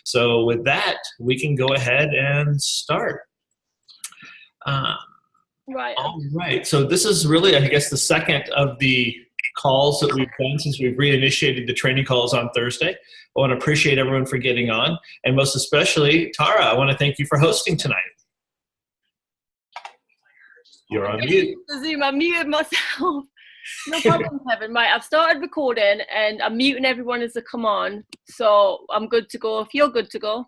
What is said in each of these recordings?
So with that, we can go ahead and start. Right. All right. So this is really, I guess, the second of the calls that we've done since we've reinitiated the training calls on Thursday. I want to appreciate everyone for getting on, and most especially Tara. I want to thank you for hosting tonight. You're on mute. Zoom, I muted myself. No problem, Kevin. Right, I've started recording and I'm muting everyone as they come on. So I'm good to go. If you're good to go.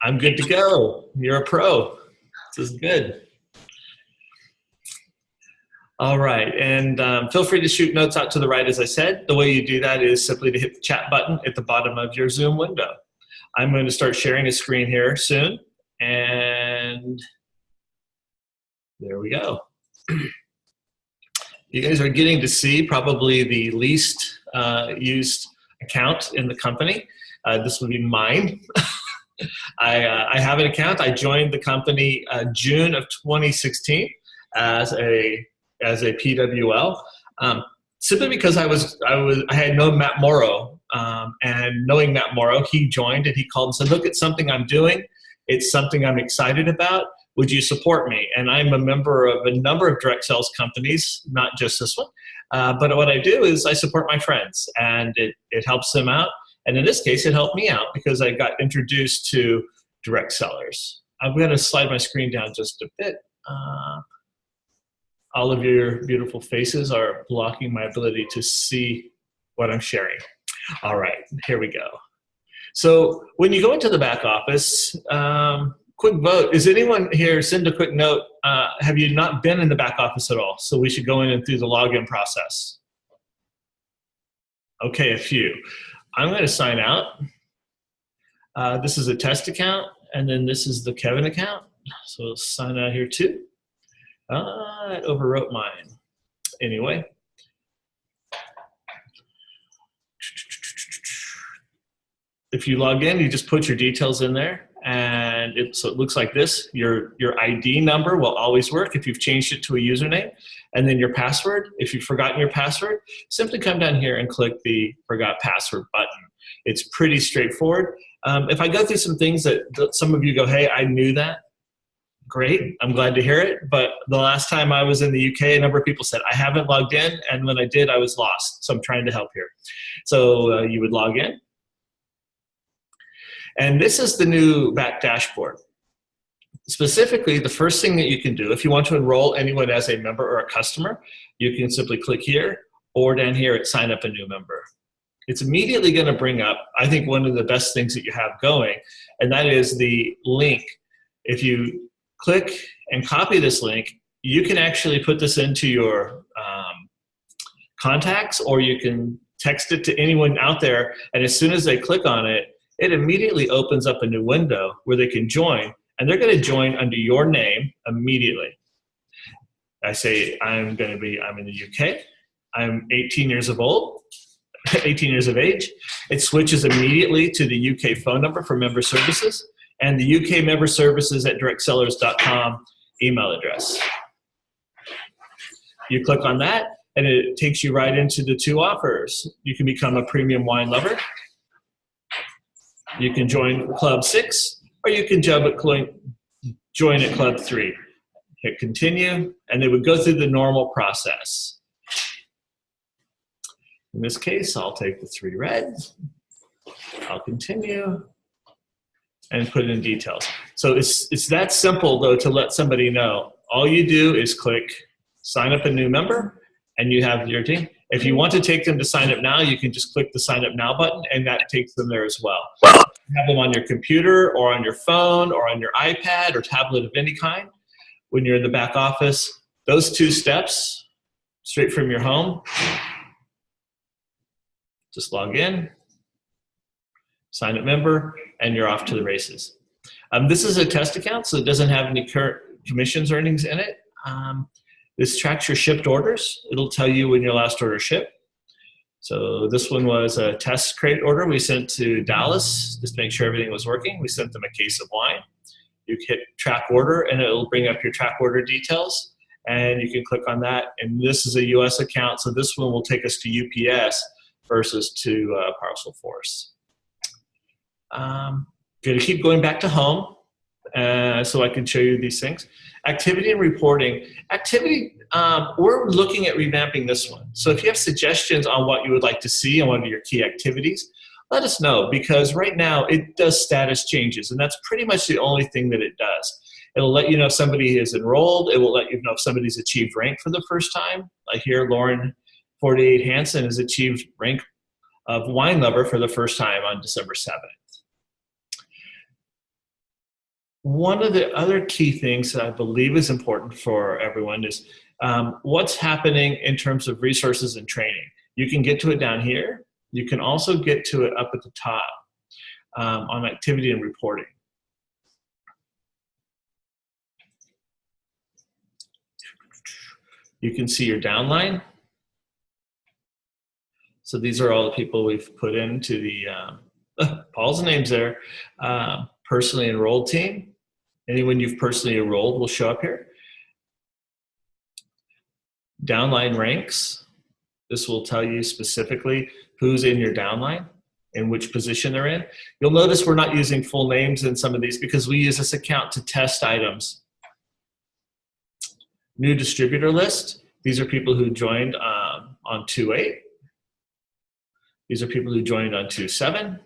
I'm good to go. You're a pro. This is good. All right, and feel free to shoot notes out to the right, as I said. The way you do that is simply to hit the chat button at the bottom of your Zoom window. I'm going to start sharing a screen here soon, and there we go. You guys are getting to see probably the least used account in the company. This would be mine. I have an account. I joined the company June of 2016 as a PWL, simply because I had known Matt Morrow, and knowing Matt Morrow, he joined and he called and said, "Look, it's something I'm doing. It's something I'm excited about. Would you support me?" And I'm a member of a number of direct sales companies, not just this one. But what I do is I support my friends, and it helps them out. And in this case, it helped me out because I got introduced to direct sellers. I'm going to slide my screen down just a bit. All of your beautiful faces are blocking my ability to see what I'm sharing. All right, here we go. So when you go into the back office, quick vote. Is anyone here, send a quick note, have you not been in the back office at all? So we should go in and through the login process. Okay, a few. I'm going to sign out. This is a test account, and then this is the Kevin account. So we'll sign out here too. I overwrote mine. Anyway. If you log in, you just put your details in there, and so it looks like this. Your ID number will always work if you've changed it to a username, and then your password. If you've forgotten your password, simply come down here and click the Forgot Password button. It's pretty straightforward. If I go through some things that some of you go, "Hey, I knew that," great, I'm glad to hear it. But the last time I was in the UK, a number of people said, "I haven't logged in, and when I did, I was lost." So I'm trying to help here. So you would log in. And this is the new back dashboard. Specifically, the first thing that you can do, if you want to enroll anyone as a member or a customer, you can simply click here or down here at Sign Up a New Member. It's immediately going to bring up, I think, one of the best things that you have going, and that is the link. If you click and copy this link, you can actually put this into your contacts, or you can text it to anyone out there, and as soon as they click on it, it immediately opens up a new window where they can join, and they're going to join under your name immediately. I say I'm in the UK. I'm 18 years of old, 18 years of age. It switches immediately to the UK phone number for member services and the UK member services at directsellers.com email address. You click on that, and it takes you right into the two offers. You can become a premium wine lover. You can join Club 6, or you can join at Club 3. Hit continue, and they would go through the normal process. In this case, I'll take the 3 red. I'll continue and put in details. So it's that simple, though, to let somebody know. All you do is click Sign Up a New Member, and you have your team. If you want to take them to sign up now, you can just click the Sign Up Now button, and that takes them there as well. Have them on your computer or on your phone or on your iPad or tablet of any kind. When you're in the back office, those 2 steps, straight from your home, just log in, sign up member, and you're off to the races. This is a test account, so it doesn't have any current commissions earnings in it. This tracks your shipped orders. It'll tell you when your last order shipped. So this one was a test crate order we sent to Dallas just to make sure everything was working. We sent them a case of wine. You hit track order, and it'll bring up your track order details, and you can click on that. And this is a US account, so this one will take us to UPS versus to Parcel Force. Going to keep going back to home so I can show you these things. Activity and reporting. Activity, we're looking at revamping this one. So if you have suggestions on what you would like to see on one of your key activities, let us know, because right now it does status changes, and that's pretty much the only thing that it does. It'll let you know if somebody is enrolled. It will let you know if somebody's achieved rank for the first time. Like here, Lauren 48 Hansen has achieved rank of wine lover for the first time on December 7th. One of the other key things that I believe is important for everyone is what's happening in terms of resources and training. You can get to it down here. You can also get to it up at the top on activity and reporting. You can see your downline. So these are all the people we've put into the, Paul's name's there, personally enrolled team. Anyone you've personally enrolled will show up here. Downline ranks. This will tell you specifically who's in your downline and which position they're in. You'll notice we're not using full names in some of these because we use this account to test items. New distributor list. These are people who joined on 2.8. These are people who joined on 2.7.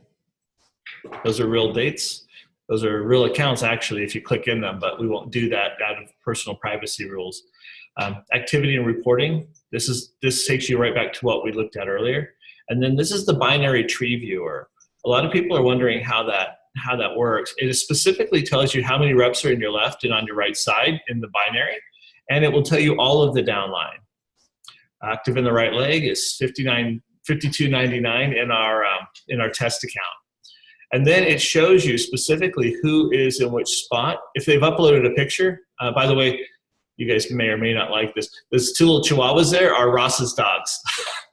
Those are real dates. Those are real accounts, actually, if you click in them, but we won't do that out of personal privacy rules. Activity and reporting. This takes you right back to what we looked at earlier. And then this is the binary tree viewer. A lot of people are wondering how that works. It specifically tells you how many reps are in your left and on your right side in the binary, and it will tell you all of the downline. Active in the right leg is 52.99 in our test account. And then it shows you specifically who is in which spot. If they've uploaded a picture, by the way, you guys may or may not like this. Those two little chihuahuas there are Ross's dogs.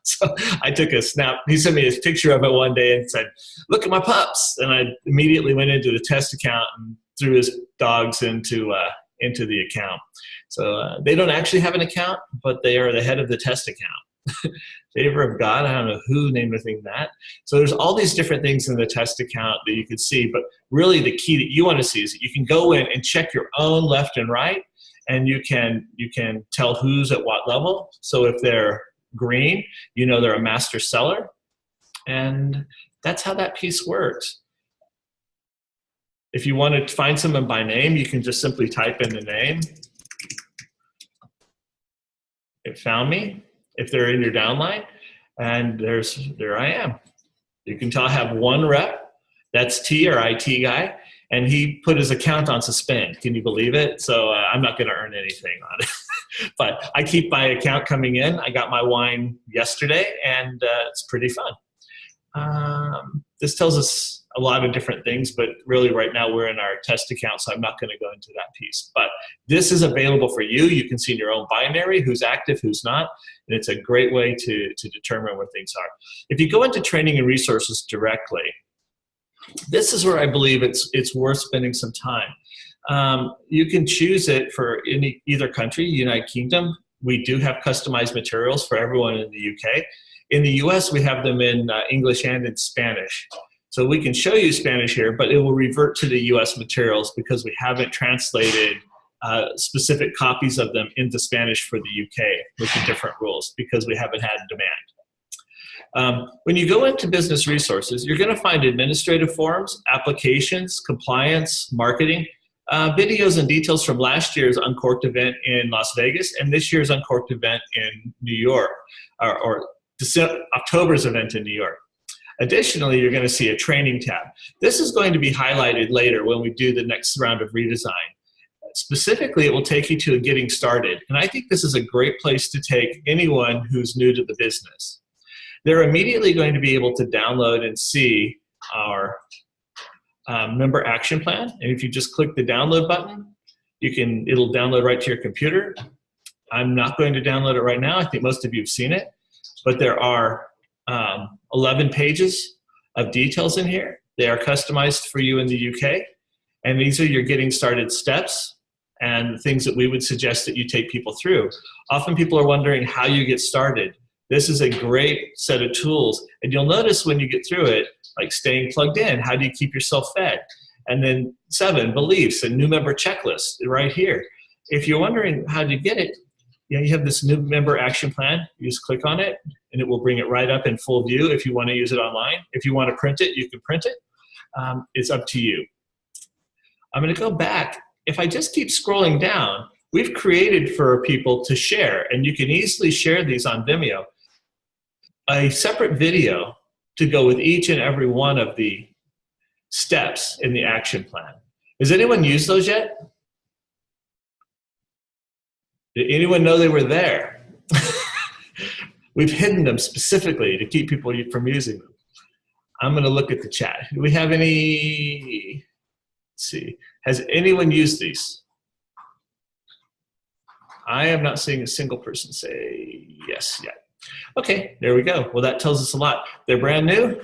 So I took a snap. He sent me a picture of it one day and said, "Look at my pups." And I immediately went into the test account and threw his dogs into the account. So they don't actually have an account, but they are the head of the test account. Favor of God, I don't know who named the thing that. So there's all these different things in the test account that you can see, but really the key that you want to see is that you can go in and check your own left and right, and you can tell who's at what level. So if they're green, you know they're a master seller, and that's how that piece works. If you want to find someone by name, you can just simply type in the name. It found me. If they're in your downline, and there I am. You can tell I have one rep, that's T or IT guy, and he put his account on suspend. Can you believe it? So I'm not gonna earn anything on it. But I keep my account coming in. I got my wine yesterday, and it's pretty fun. This tells us a lot of different things, but really right now we're in our test account, so I'm not gonna go into that piece. But this is available for you. You can see in your own binary who's active, who's not, and it's a great way to determine where things are. If you go into training and resources directly, this is where I believe it's worth spending some time. You can choose it for either country, United Kingdom. We do have customized materials for everyone in the UK. In the US, we have them in English and in Spanish. So we can show you Spanish here, but it will revert to the US materials because we haven't translated specific copies of them into Spanish for the UK with the different rules because we haven't had demand. When you go into business resources, you're going to find administrative forms, applications, compliance, marketing, videos and details from last year's Uncorked event in Las Vegas and this year's Uncorked event in New York, or October's event in New York. Additionally, you're going to see a training tab. This is going to be highlighted later when we do the next round of redesign. Specifically, it will take you to getting started. And I think this is a great place to take anyone who's new to the business. They're immediately going to be able to download and see our member action plan. And if you just click the download button, it'll download right to your computer. I'm not going to download it right now. I think most of you have seen it. But there are 11 pages of details in here. They are customized for you in the UK. And these are your getting started steps and things that we would suggest that you take people through. Often people are wondering how you get started. This is a great set of tools. And you'll notice when you get through it, like staying plugged in, how do you keep yourself fed? And then 7, beliefs, a new member checklist right here. If you're wondering how to get it, you have this new member action plan. You just click on it, and it will bring it right up in full view if you want to use it online. If you want to print it, you can print it. It's up to you. I'm going to go back. If I just keep scrolling down, we've created for people to share, and you can easily share these on Vimeo, a separate video to go with each and every one of the steps in the action plan. Has anyone used those yet? Did anyone know they were there? We've hidden them specifically to keep people from using them. I'm going to look at the chat. Do we have any? Let's see. Has anyone used these? I am not seeing a single person say yes yet. Okay, there we go. Well, that tells us a lot. They're brand new,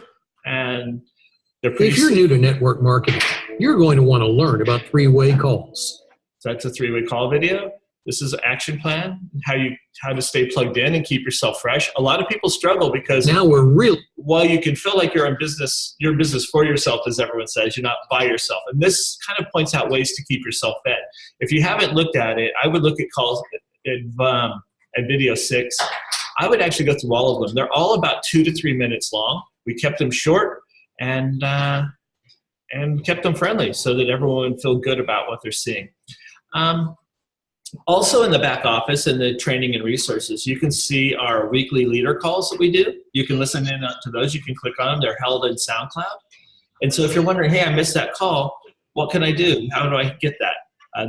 and they're pretty. If you're new to network marketing, you're going to want to learn about three-way calls. So that's a three-way call video. This is an action plan, how to stay plugged in and keep yourself fresh. A lot of people struggle because now we're real. While you can feel like you're in business, you're in business for yourself, as everyone says, you're not by yourself. And this kind of points out ways to keep yourself fed. If you haven't looked at it, I would look at calls at video 6. I would actually go through all of them. They're all about 2 to 3 minutes long. We kept them short and kept them friendly so that everyone would feel good about what they're seeing. Also in the back office and the training and resources, you can see our weekly leader calls that we do. You can listen in to those. You can click on them. They're held in SoundCloud. And so if you're wondering, hey, I missed that call, what can I do? How do I get that?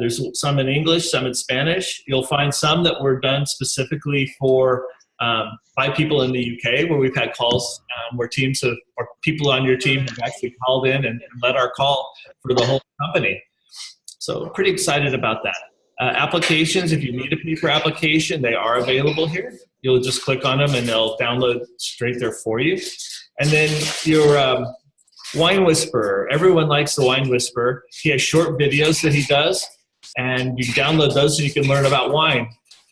There's some in English, some in Spanish. You'll find some that were done specifically for by people in the UK, where we've had calls where teams or people on your team have actually called in and led our call for the whole company. So pretty excited about that. Applications, if you need a paper application, they are available here. You'll just click on them and they'll download straight there for you. And then your Wine Whisperer. Everyone likes the Wine Whisperer. He has short videos that he does, and you can download those so you can learn about wine.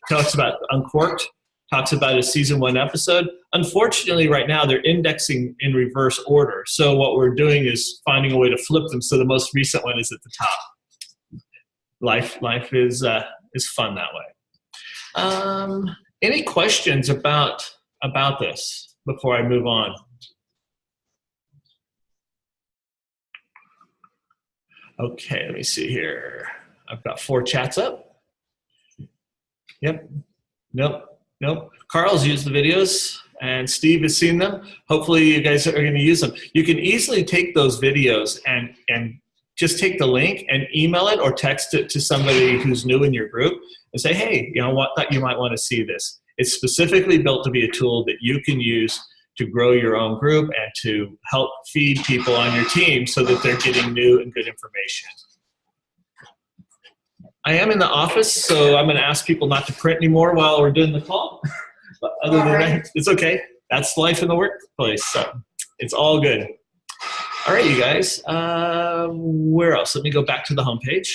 Talks about Uncorked, talks about a season 1 episode. Unfortunately, right now they're indexing in reverse order. So what we're doing is finding a way to flip them so the most recent one is at the top. Life is fun that way. Any questions about this before I move on? Okay, let me see here. I've got 4 chats up. Yep. Nope. Carl's used the videos, and Steve has seen them. Hopefully you guys are going to use them. You can easily take those videos and just take the link and email it or text it to somebody who's new in your group and say, hey, you know what, thought you might want to see this. It's specifically built to be a tool that you can use to grow your own group and to help feed people on your team so that they're getting new and good information. I am in the office, so I'm going to ask people not to print anymore while we're doing the call. But other than that, it's okay. That's life in the workplace, so it's all good. All right, you guys, where else? Let me go back to the homepage.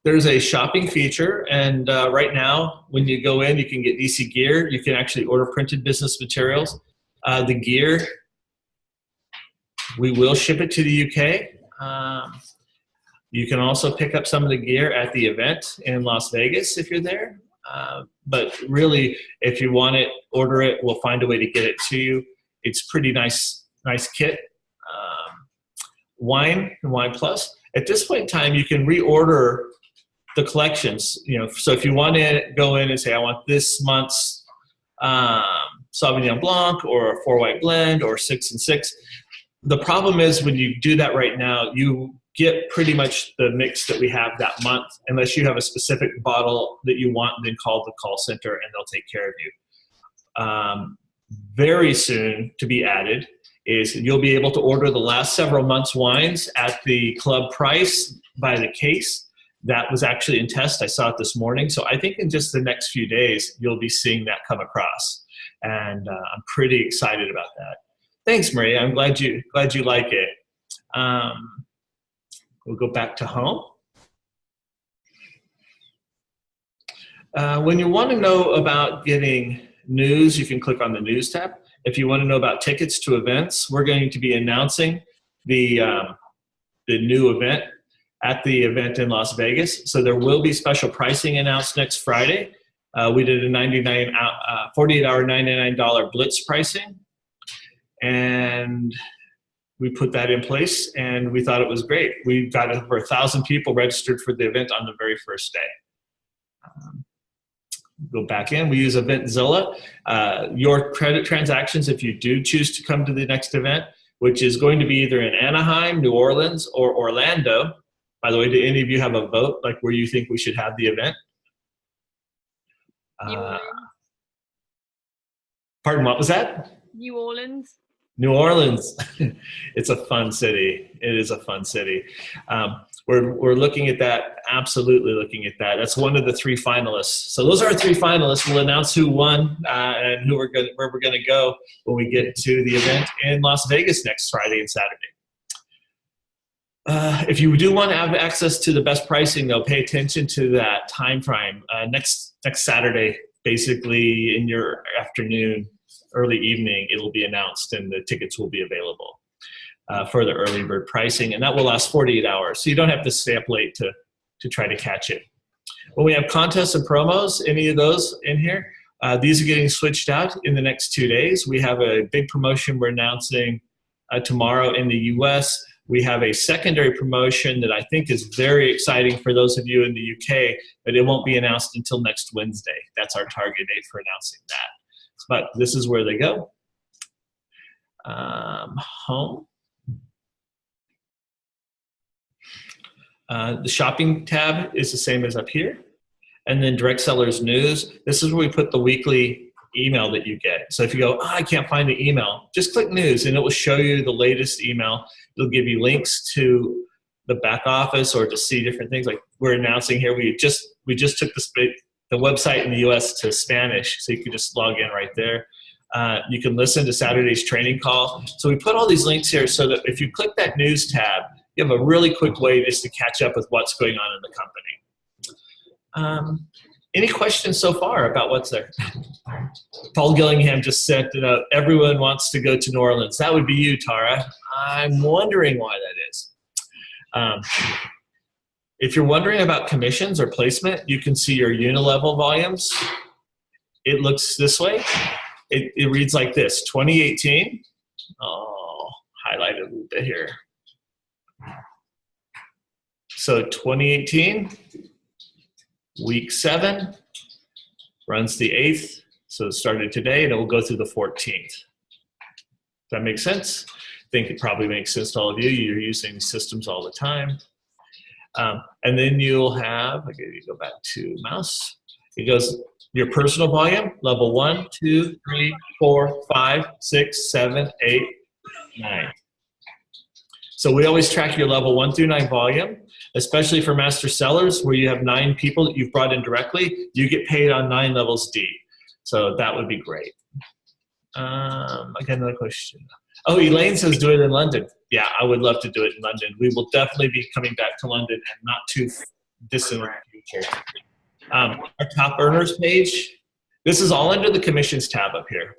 There's a shopping feature, and right now, when you go in, you can get DC gear. You can actually order printed business materials. The gear, we will ship it to the UK. You can also pick up some of the gear at the event in Las Vegas if you're there. But really, if you want it, order it. We'll find a way to get it to you. It's pretty nice kit. Wine and Wine Plus. At this point in time, you can reorder the collections. So if you want to go in and say, I want this month's Sauvignon Blanc or a 4 white blend or 6 and 6. The problem is when you do that right now, you get pretty much the mix that we have that month, unless you have a specific bottle that you want, and then call the call center and they'll take care of you. Very soon to be added is you'll be able to order the last several months' wines at the club price by the case. That was actually in test. I saw it this morning. So I think in just the next few days, you'll be seeing that come across. And I'm pretty excited about that. Thanks, Maria. I'm glad you like it. We'll go back to home. When you want to know about getting news, you can click on the News tab. If you want to know about tickets to events, we're going to be announcing the new event at the event in Las Vegas. So there will be special pricing announced next Friday. We did a 48-hour $99 Blitz pricing, and we put that in place, and we thought it was great. We got over 1,000 people registered for the event on the very first day. Go back in. We use Eventzilla. Your credit transactions, if you do choose to come to the next event, which is going to be either in Anaheim, New Orleans, or Orlando. By the way, do any of you have a vote, like where you think we should have the event? Pardon, what was that? New Orleans. New Orleans. It's a fun city. It is a fun city. We're looking at that, absolutely looking at that. That's one of the 3 finalists. So those are our 3 finalists. We'll announce who won and where we're going to go when we get to the event in Las Vegas next Friday and Saturday. If you do want to have access to the best pricing, though, pay attention to that time frame. Next Saturday, basically in your afternoon, early evening, it'll be announced and the tickets will be available for the early bird pricing, and that will last 48 hours. So you don't have to stay up late to try to catch it. When we have contests and promos, any of those in here, these are getting switched out in the next 2 days. We have a big promotion we're announcing tomorrow in the US. We have a secondary promotion that I think is very exciting for those of you in the UK, but it won't be announced until next Wednesday. That's our target date for announcing that. But this is where they go. Home. The shopping tab is the same as up here. And then direct sellers news. This is where we put the weekly email that you get. So if you go, oh, I can't find the email, just click news and it will show you the latest email. It'll give you links to the back office or to see different things. Like we're announcing here, we just took the website in the US to Spanish, so you can just log in right there. You can listen to Saturday's training call. So we put all these links here so that if you click that news tab, you have a really quick way just to catch up with what's going on in the company. Any questions so far about what's there? Paul Gillingham just said that everyone wants to go to New Orleans. That would be you, Tara. I'm wondering why that is. If you're wondering about commissions or placement, you can see your unilevel volumes. It looks this way. It reads like this, 2018. Oh, highlight it a little bit here. So 2018, week 7, runs the 8th. So it started today and it will go through the 14th. Does that make sense? I think it probably makes sense to all of you. You're using systems all the time. And then you'll have, okay, you go back to mouse. It goes your personal volume, level 1, 2, 3, 4, 5, 6, 7, 8, 9. So we always track your level 1 through 9 volume, especially for master sellers where you have 9 people that you've brought in directly. You get paid on 9 levels D. So that would be great. I got another question. Oh, Elaine says do it in London. Yeah, I would love to do it in London. We will definitely be coming back to London and not too distant in the future. Our top earners page, this is all under the commissions tab up here.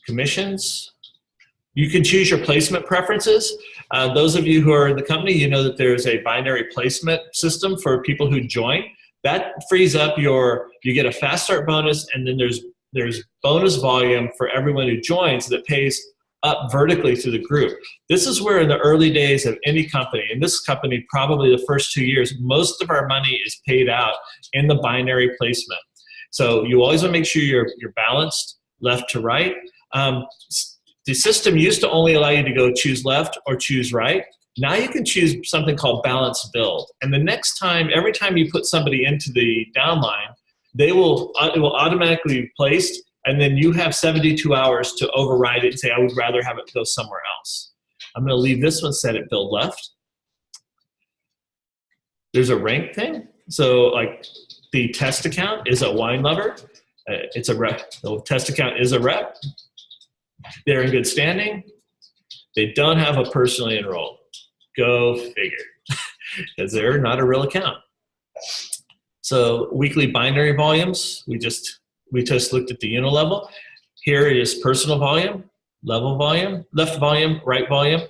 Commissions. You can choose your placement preferences. Those of you who are in the company, you know that there's a binary placement system for people who join. That frees up you get a fast start bonus, and then there's bonus volume for everyone who joins that pays up vertically through the group. This is where in the early days of any company, and this company probably the first 2 years, most of our money is paid out in the binary placement. So you always want to make sure you're balanced left to right. The system used to only allow you to go choose left or choose right. Now you can choose something called balanced build. And the next time, every time you put somebody into the downline, it will automatically be placed, and then you have 72 hours to override it and say, I would rather have it go somewhere else. I'm going to leave this one set at build left. There's a rank thing. So like the test account is a wine lover. It's a rep. The test account is a rep. They're in good standing. They don't have a personally enrolled. Go figure, because they're not a real account. So weekly binary volumes, we just looked at the unilevel. Here is personal volume, level volume, left volume, right volume.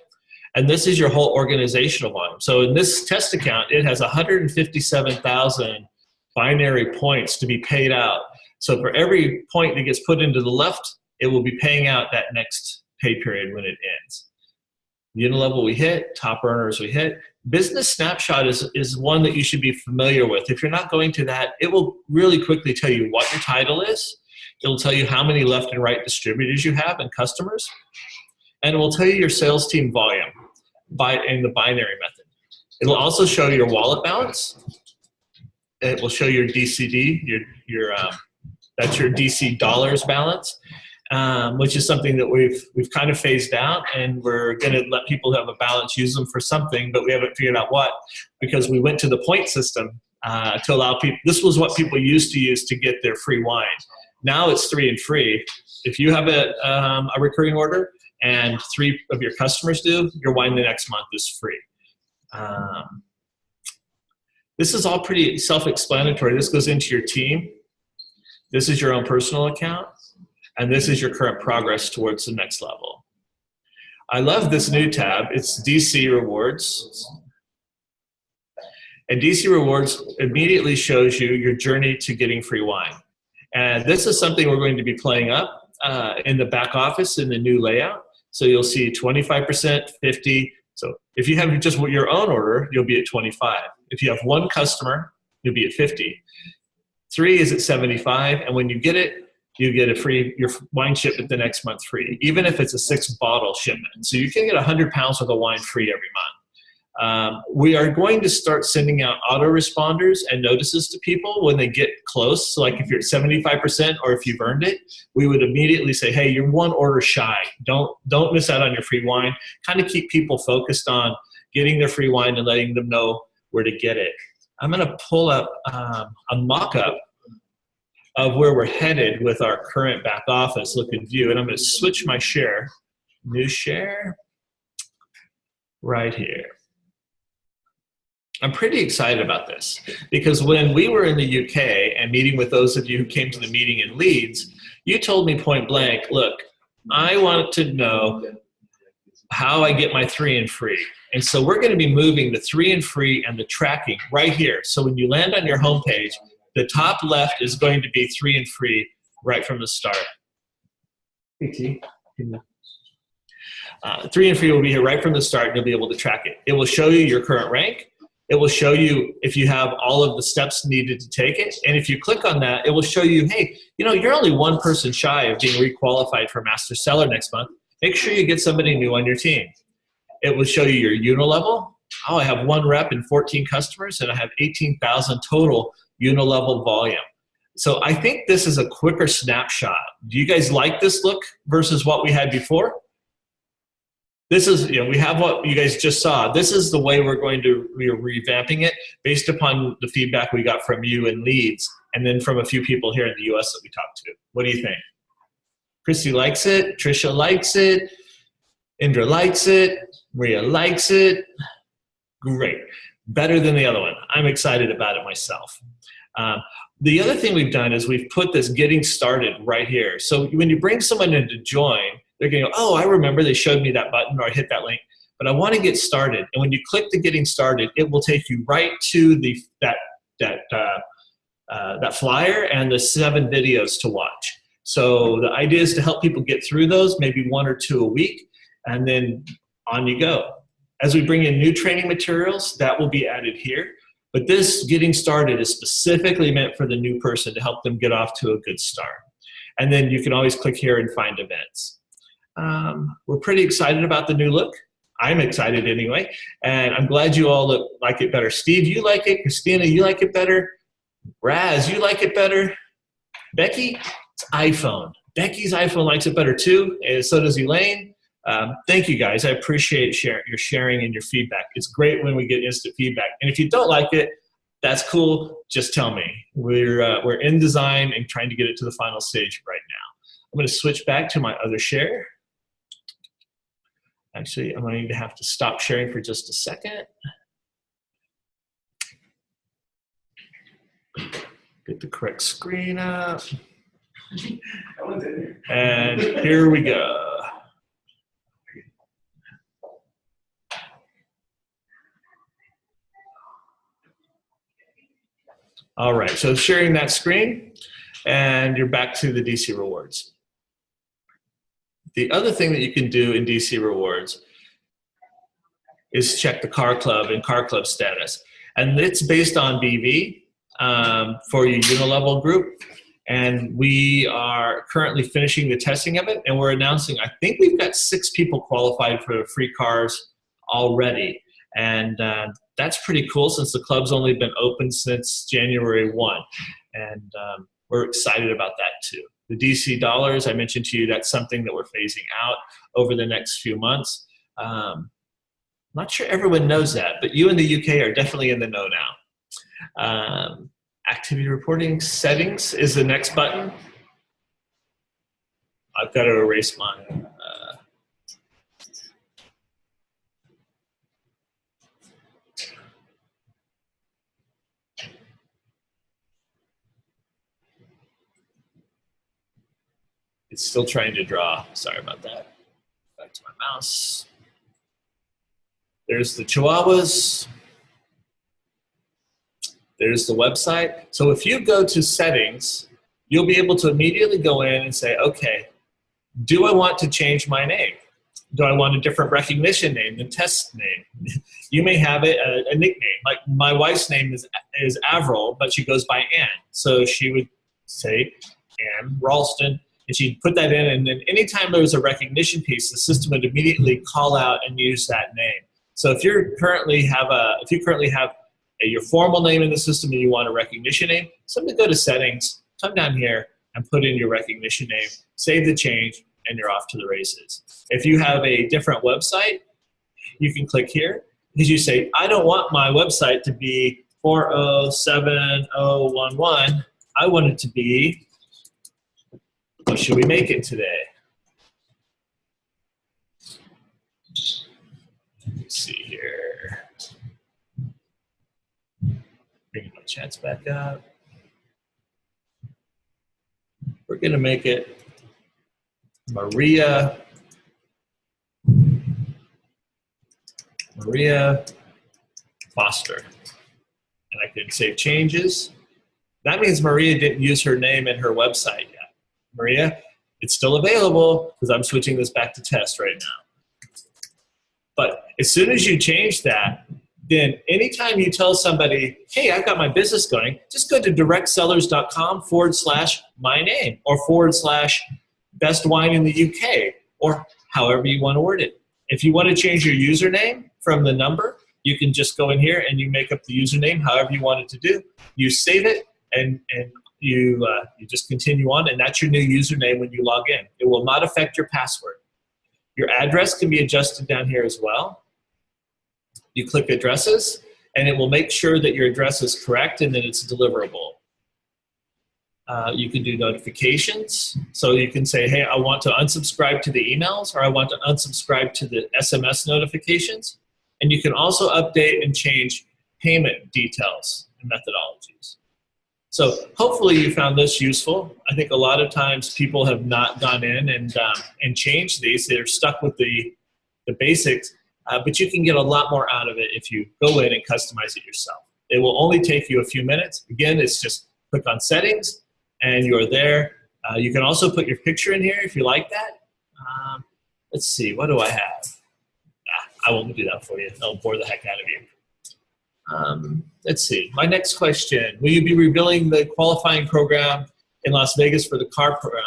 And this is your whole organizational volume. So in this test account, it has 157,000 binary points to be paid out. So for every point that gets put into the left, it will be paying out that next pay period when it ends. Unilevel we hit, top earners we hit. Business Snapshot is one that you should be familiar with. If you're not going to that, it will really quickly tell you what your title is. It'll tell you how many left and right distributors you have and customers. And it will tell you your sales team volume in the binary method. It'll also show your wallet balance. It will show your DCD, that's your DC dollars balance, which is something that we've kind of phased out, and we're going to let people have a balance, use them for something, but we haven't figured out what, because we went to the point system to allow people. This was what people used to use to get their free wine. Now it's 3 and free. If you have a recurring order and 3 of your customers do, your wine the next month is free. This is all pretty self-explanatory. This goes into your team. This is your own personal account. And this is your current progress towards the next level. I love this new tab. It's DC Rewards. And DC Rewards immediately shows you your journey to getting free wine. And this is something we're going to be playing up in the back office in the new layout. So you'll see 25%, 50. So if you have just your own order, you'll be at 25. If you have 1 customer, you'll be at 50. 3 is at 75, and when you get it, you get your wine shipment the next month free, even if it's a 6-bottle shipment. So you can get 100 pounds worth of wine free every month. We are going to start sending out autoresponders and notices to people when they get close. So like if you're at 75% or if you've earned it, we would immediately say, hey, you're 1 order shy. Don't miss out on your free wine. Kind of keep people focused on getting their free wine and letting them know where to get it. I'm going to pull up a mock-up of where we're headed with our current back office look and view. And I'm going to switch my share, new share, right here. I'm pretty excited about this because when we were in the UK and meeting with those of you who came to the meeting in Leeds, you told me point blank, look, I want to know how I get my 3 and free. And so we're going to be moving the 3 and free and the tracking right here. So when you land on your homepage, the top left is going to be 3 and free right from the start. 3 and free will be here right from the start, and you'll be able to track it. It will show you your current rank. It will show you if you have all of the steps needed to take it. And if you click on that, it will show you, hey, you're only 1 person shy of being requalified for Master Seller next month. Make sure you get somebody new on your team. It will show you your Unilevel. Oh, I have 1 rep and 14 customers, and I have 18,000 total Unilevel volume. So I think this is a quicker snapshot. Do you guys like this look versus what we had before? This is, we have what you guys just saw. This is the way we're revamping it based upon the feedback we got from you in Leeds and then from a few people here in the US that we talked to. What do you think? Christy likes it. Trisha likes it. Indra likes it. Maria likes it. Great. Better than the other one. I'm excited about it myself. The other thing we've done is we've put this getting started right here. So when you bring someone in to join, they're going to go, oh, I remember they showed me that button or I hit that link, but I want to get started. And when you click the getting started, it will take you right to that flyer and the 7 videos to watch. So the idea is to help people get through those, maybe 1 or 2 a week, and then on you go. As we bring in new training materials, that will be added here. But this getting started is specifically meant for the new person to help them get off to a good start. And then you can always click here and find events. We're pretty excited about the new look. I'm excited anyway. And I'm glad you all like it better. Steve, you like it. Christina, you like it better. Raz, you like it better. Becky, it's iPhone. Becky's iPhone likes it better too, and so does Elaine. Thank you guys. I appreciate your sharing and your feedback. It's great when we get instant feedback. And if you don't like it, that's cool. Just tell me. We're in design and trying to get it to the final stage right now. I'm going to switch back to my other share. Actually, I'm going to have to stop sharing for just a second. Get the correct screen up. And here we go. All right, so sharing that screen, and you're back to the DC Rewards. The other thing that you can do in DC Rewards is check the car club and car club status. And it's based on BV for your unilevel group. And we are currently finishing the testing of it. And we're announcing, I think we've got 6 people qualified for free cars already. And that's pretty cool since the club's only been open since January 1. And we're excited about that too. The DC dollars, I mentioned to you, that's something that we're phasing out over the next few months. Not sure everyone knows that, but you in the UK are definitely in the know now. Activity reporting settings is the next button. I've got to erase mine. It's still trying to draw. Sorry about that. Back to my mouse. There's the Chihuahuas. There's the website. So if you go to settings, you'll be able to immediately go in and say, okay, do I want to change my name? Do I want a different recognition name than test name? You may have it a nickname. Like my wife's name is Avril, but she goes by Ann. So she would say Ann Raulston, and she'd put that in, and then anytime there was a recognition piece, the system would immediately call out and use that name. So if you currently have your formal name in the system and you want a recognition name, simply go to settings, come down here and put in your recognition name, save the change, and you're off to the races. If you have a different website, you can click here because you say, I don't want my website to be 4070011. I want it to be, what should we make it today? Let's see here. Bringing my chats back up. We're going to make it Maria Foster. And I can save changes. That means Maria didn't use her name in her website yet. Maria, it's still available because I'm switching this back to test right now. But as soon as you change that, then anytime you tell somebody, hey, I've got my business going, just go to directsellers.com/my name or /best wine in the UK or however you want to word it. If you want to change your username from the number, you can just go in here and you make up the username however you want it to do. You save it and you just continue on, and that's your new username when you log in. It will not affect your password. Your address can be adjusted down here as well. You click addresses, and it will make sure that your address is correct and that it's deliverable. You can do notifications. So you can say, hey, I want to unsubscribe to the emails, or I want to unsubscribe to the SMS notifications. And you can also update and change payment details and methodologies. So hopefully you found this useful. I think a lot of times people have not gone in and changed these. They're stuck with the basics, but you can get a lot more out of it if you go in and customize it yourself. It will only take you a few minutes. Again, it's just click on settings and you're there. You can also put your picture in here if you like that. Let's see, what do I have? I won't do that for you. I'll bore the heck out of you. Let's see. My next question: will you be revealing the qualifying program in Las Vegas for the car program?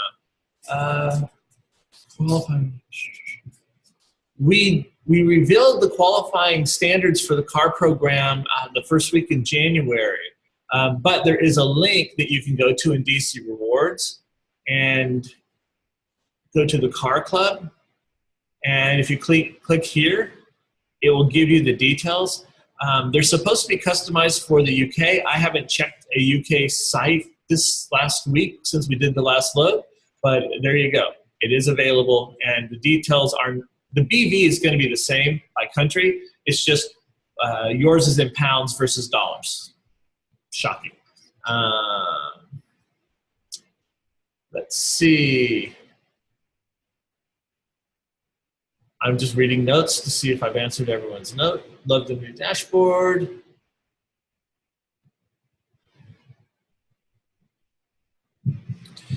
We revealed the qualifying standards for the car program the first week in January, but there is a link that you can go to in DC Rewards and go to the car club. And if you click here, it will give you the details. They're supposed to be customized for the UK. I haven't checked a UK site this last week since we did the last load, but there you go. It is available, and the details are, the BV is going to be the same by country. It's just yours is in pounds versus dollars. Shocking. Let's see. I'm just reading notes to see if I've answered everyone's note. Love the new dashboard.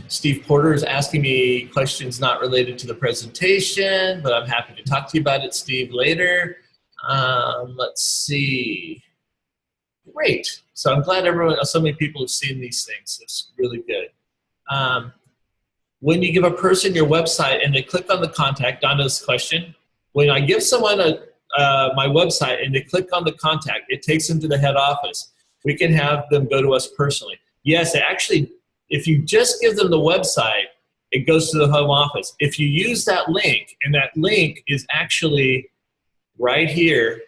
Steve Porter is asking me questions not related to the presentation, but I'm happy to talk to you about it, Steve, later. Let's see. Great. So I'm glad so many people have seen these things. It's really good. When you give a person your website and they click on the contact, Donna's question, when I give someone my website and they click on the contact, it takes them to the head office. We can have them go to us personally. Yes, actually, if you just give them the website, it goes to the home office. If you use that link, and that link is actually right here,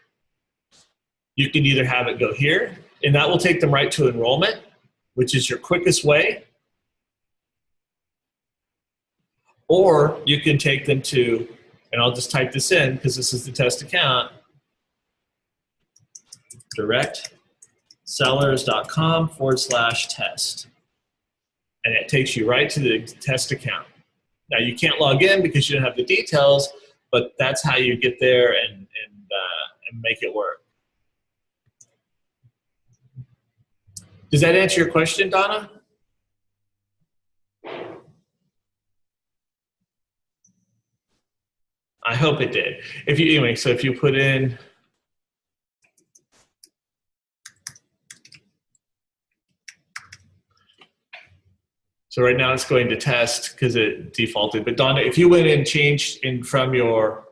you can either have it go here, and that will take them right to enrollment, which is your quickest way, or you can take them to, and I'll just type this in because this is the test account, directsellers.com/test. And it takes you right to the test account. Now you can't log in because you don't have the details, but that's how you get there and make it work. Does that answer your question, Donna? I hope it did. Anyway, so if you put in, so right now it's going to test because it defaulted. But Donna, if you went and changed from your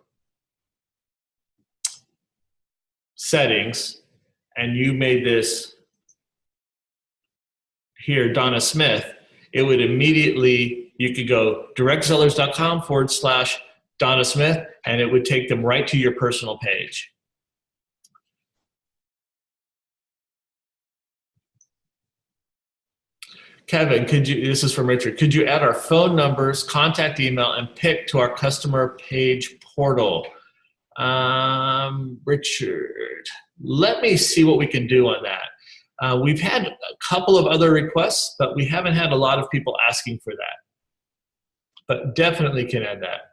settings and you made this here, Donna Smith, it would immediately, you could go directsellers.com/Donna Smith, and it would take them right to your personal page. Kevin, this is from Richard, could you add our phone numbers, contact email, and pick to our customer page portal? Richard, let me see what we can do on that. We've had a couple of other requests, but we haven't had a lot of people asking for that. But definitely can add that.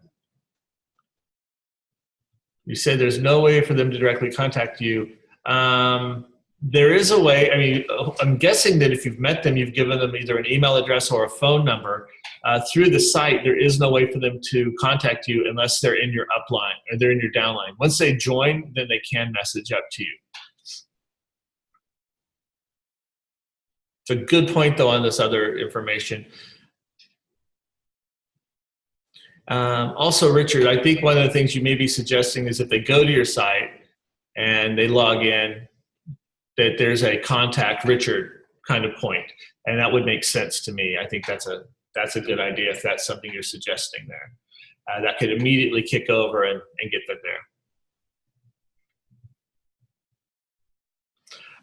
You said there's no way for them to directly contact you. There is a way. I mean, I'm guessing that if you've met them, you've given them either an email address or a phone number. Through the site, there is no way for them to contact you unless they're in your upline or they're in your downline. Once they join, then they can message up to you. It's a good point, though, on this other information. Also, Richard, I think one of the things you may be suggesting is if they go to your site and they log in, that there's a contact Richard kind of point, and that would make sense to me. I think that's a good idea if that's something you're suggesting there. That could immediately kick over and get them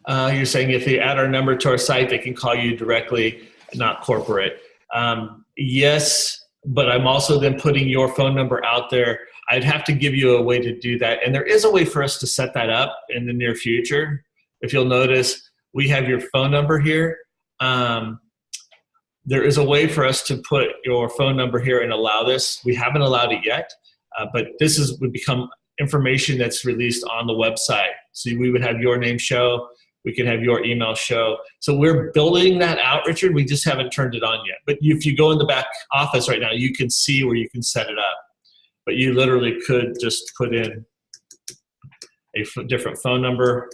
there. You're saying if they add our number to our site, they can call you directly, not corporate. Yes, but I'm also then putting your phone number out there. I'd have to give you a way to do that, and there is a way for us to set that up in the near future. If you'll notice, we have your phone number here. There is a way for us to put your phone number here and allow this. We haven't allowed it yet, but this would become information that's released on the website. So we would have your name show. We could have your email show. So we're building that out, Richard. We just haven't turned it on yet. But if you go in the back office right now, you can see where you can set it up. But you literally could just put in a different phone number.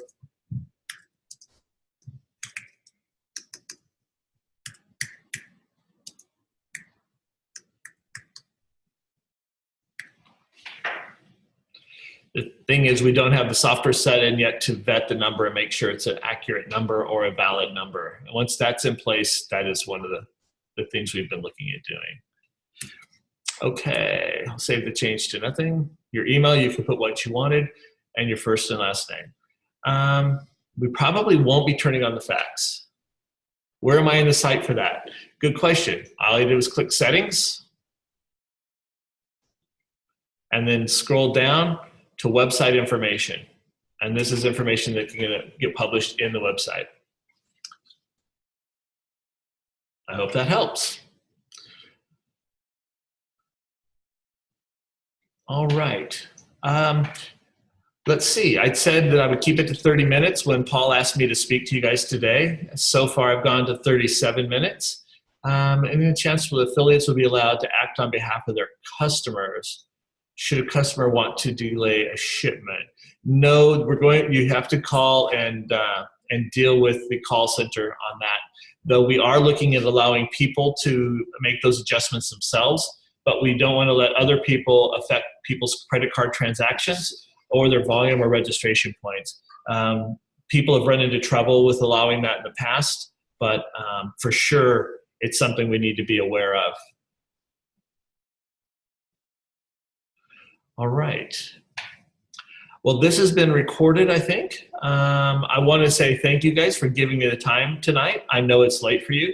The thing is, we don't have the software set in yet to vet the number and make sure it's an accurate number or a valid number. And once that's in place, that is one of the things we've been looking at doing. Okay, I'll save the change to nothing. Your email, you can put what you wanted, and your first and last name. We probably won't be turning on the fax. Where am I in the site for that? Good question. All I do is click Settings, and then scroll down to website information. And this is information that can get published in the website. I hope that helps. All right. Let's see. I'd said that I would keep it to 30 minutes when Paul asked me to speak to you guys today. So far, I've gone to 37 minutes. And a chance for the affiliates will be allowed to act on behalf of their customers should a customer want to delay a shipment. No, you have to call and deal with the call center on that. Though we are looking at allowing people to make those adjustments themselves, but we don't want to let other people affect people's credit card transactions or their volume or registration points. People have run into trouble with allowing that in the past, but for sure, it's something we need to be aware of. All right. Well, this has been recorded, I think. I want to say thank you guys for giving me the time tonight. I know it's late for you.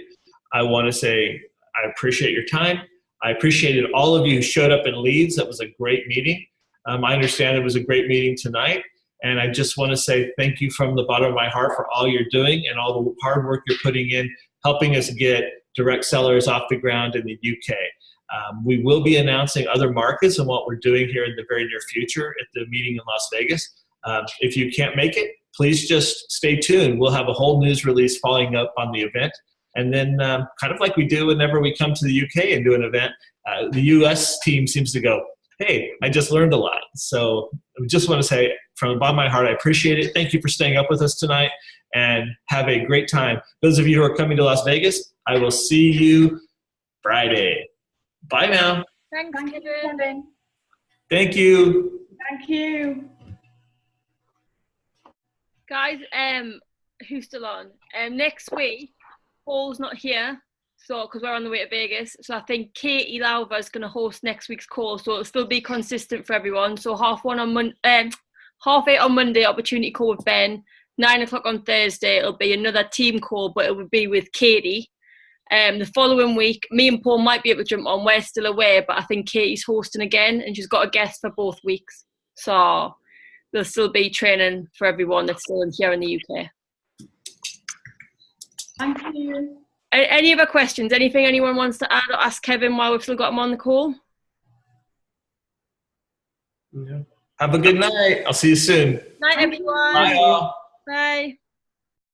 I want to say I appreciate your time. I appreciated all of you who showed up in Leeds. That was a great meeting. I understand it was a great meeting tonight. And I just want to say thank you from the bottom of my heart for all you're doing and all the hard work you're putting in, helping us get direct sellers off the ground in the UK. We will be announcing other markets and what we're doing here in the very near future at the meeting in Las Vegas. If you can't make it, please just stay tuned. We'll have a whole news release following up on the event. And then kind of like we do whenever we come to the UK and do an event, the US team seems to go, hey, I just learned a lot. So I just want to say from the bottom of my heart, I appreciate it. Thank you for staying up with us tonight and have a great time. Those of you who are coming to Las Vegas, I will see you Friday. Bye now. Thanks, Kevin. Thank you. Thank you. Guys, who's still on? Next week, Paul's not here, so because we're on the way to Vegas. So I think Katie Lauva is going to host next week's call, so it'll still be consistent for everyone. So 8:30 on Monday, opportunity call with Ben. 9 o'clock on Thursday, it'll be another team call, but it will be with Katie. The following week, me and Paul might be able to jump on. We're still away, but I think Katie's hosting again, and she's got a guest for both weeks. So there'll still be training for everyone that's still here in the UK. Thank you. Any other questions? Anything anyone wants to add or ask Kevin while we've still got him on the call? Yeah. Have a good night. I'll see you soon. Night, everyone. Bye, all. Bye.